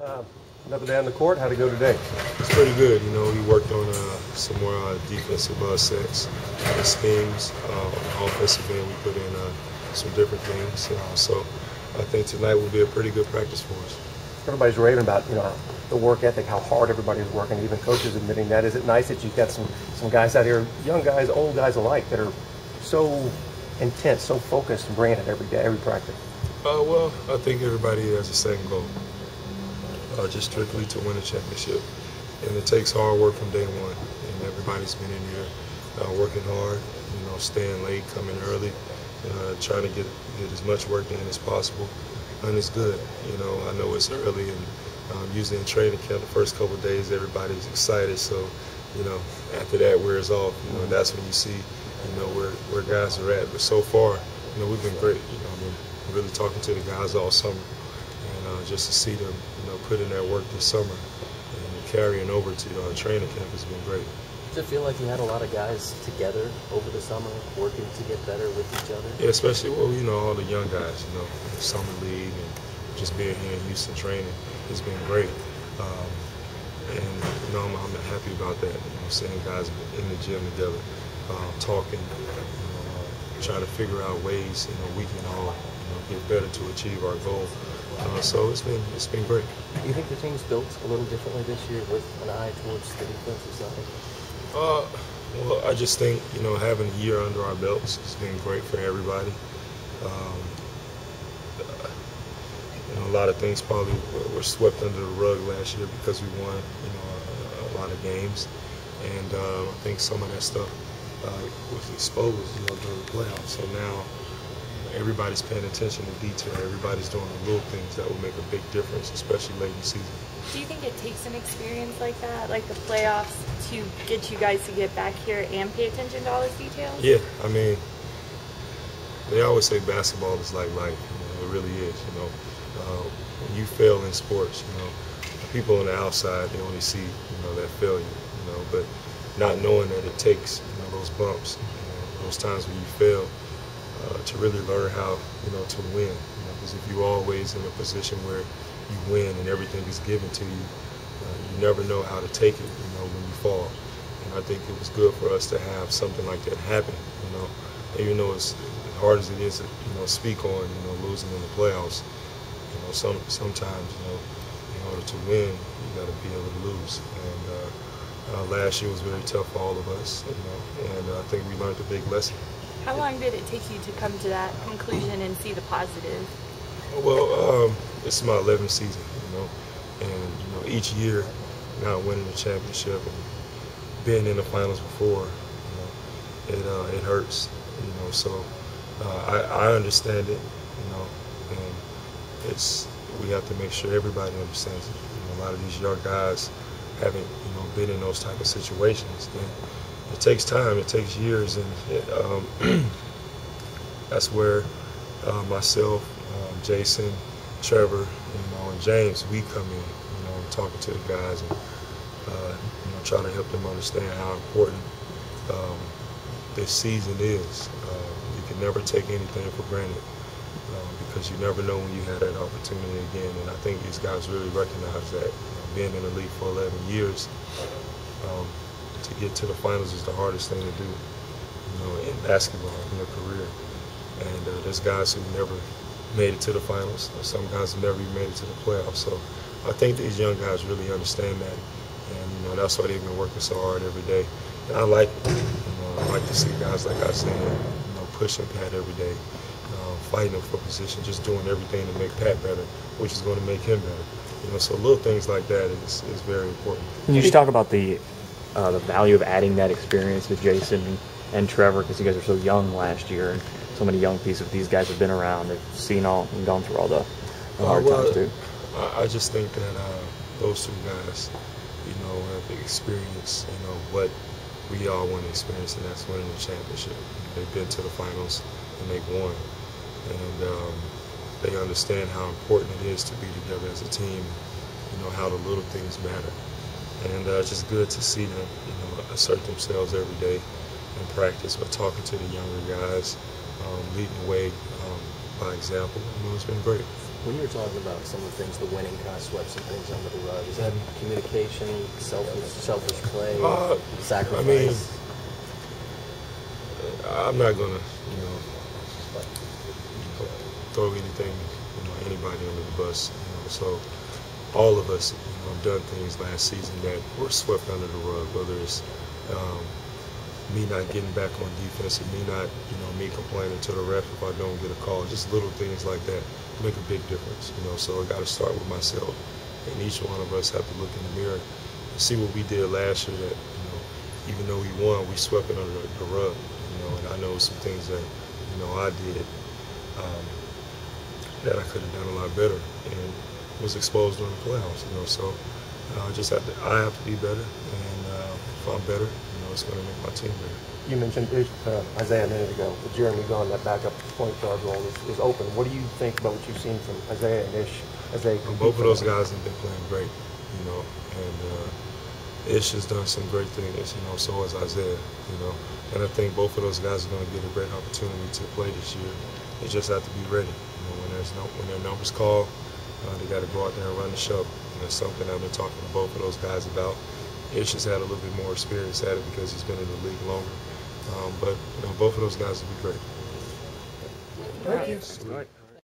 Uh, Another day on the court. How'd it go today? It's pretty good. You know, we worked on some more defensive sets and schemes. On the offensive end, we put in some different things. So I think tonight will be a pretty good practice for us. Everybody's raving about the work ethic, how hard everybody's working. Even coaches admitting that. Is it nice that you've got some guys out here, young guys, old guys alike, that are so intense, so focused, and bringing it every day, every practice? Well, I think everybody has the same goal. Just strictly to win a championship. And it takes hard work from day one. And everybody's been in here working hard, staying late, coming early, trying to get as much work in as possible. And it's good. I know it's early, and usually in training camp, the first couple of days, everybody's excited. So, after that wears off, that's when you see, where guys are at. But so far, we've been great. I've been really talking to the guys all summer. And just to see them, put in their work this summer and carrying over to training camp has been great. Does it feel like you had a lot of guys together over the summer, working to get better with each other? Yeah, especially, all the young guys, summer league and just being here in Houston training has been great. And, I'm happy about that, seeing guys in the gym together, talking, trying to figure out ways, we can all, get better to achieve our goal. So it's been great. Do you think the team's built a little differently this year with an eye towards the defensive side? Well, I just think, having a year under our belts has been great for everybody. A lot of things probably were swept under the rug last year because we won, a lot of games. And I think some of that stuff was exposed, during the playoffs. So now everybody's paying attention to detail. Everybody's doing the little things that will make a big difference, especially late in the season. Do you think it takes an experience like that, like the playoffs, to get you guys to get back here and pay attention to all those details? Yeah, they always say basketball is like life. It really is. When you fail in sports, people on the outside, they only see, that failure, but not knowing that it takes, those bumps, those times when you fail, to really learn how, to win. Because if you're always in a position where you win and everything is given to you, you never know how to take it, when you fall. And I think it was good for us to have something like that happen, even though it's as hard as it is to, speak on, losing in the playoffs. Sometimes, in order to win, you got to be able to lose. And last year was very tough for all of us, and I think we learned a big lesson. How long did it take you to come to that conclusion and see the positive? Well, this is my 11th season, and each year now winning the championship and being in the finals before, it hurts, So I understand it, and we have to make sure everybody understands it. A lot of these young guys haven't, been in those type of situations. It takes time, it takes years, and that's where myself, Jason, Trevor, and James, we come in, talking to the guys and trying to help them understand how important this season is. You can never take anything for granted because you never know when you have that opportunity again. And I think these guys really recognize that. Being in the league for 11 years, to get to the finals is the hardest thing to do, in basketball, in a career. And there's guys who never made it to the finals. Some guys have never even made it to the playoffs. So I think these young guys really understand that. And, that's why they've been working so hard every day. And I like it. I like to see guys, like I said, pushing Pat every day, fighting for position, just doing everything to make Pat better, which is going to make him better. So little things like that is very important. Can you just talk about the value of adding that experience with Jason and Trevor, because you guys were so young last year, and so many young pieces of these guys have been around, they've seen all and gone through all the hard times too. I just think that those two guys, have the experience, what we all want to experience, and that's winning the championship. They've been to the finals and they've won, and they understand how important it is to be together as a team, how the little things matter. And it's just good to see them, assert themselves every day in practice by talking to the younger guys, leading the way by example. It's been great. When you were talking about some of the things, the winning kind of swept some things under the rug, is that communication, selfish play, sacrifice? I mean, I'm not gonna, throw anything, anybody under the bus. So all of us, have done things last season that were swept under the rug. Whether it's me not getting back on defense, and me complaining to the ref if I don't get a call, just little things like that make a big difference. So I got to start with myself, and each one of us have to look in the mirror and see what we did last year. That even though we won, we swept it under the rug. And I know some things that I did that I could have done a lot better and was exposed during the playoffs. So I have to be better, and if I'm better, it's going to make my team better. You mentioned Isaiah a minute ago. With Jeremy gone, that backup point guard role is open. What do you think about what you've seen from Isaiah and Ish as they compete? Both of those guys have been playing great, and Ish has done some great things, so has Isaiah, and I think both of those guys are going to get a great opportunity to play this year. They just have to be ready. When their numbers call, they got to go out there and run the show. And that's something I've been talking to both of those guys about. Ish has had a little bit more experience at it because he's been in the league longer. But both of those guys will be great. Thank you. All right.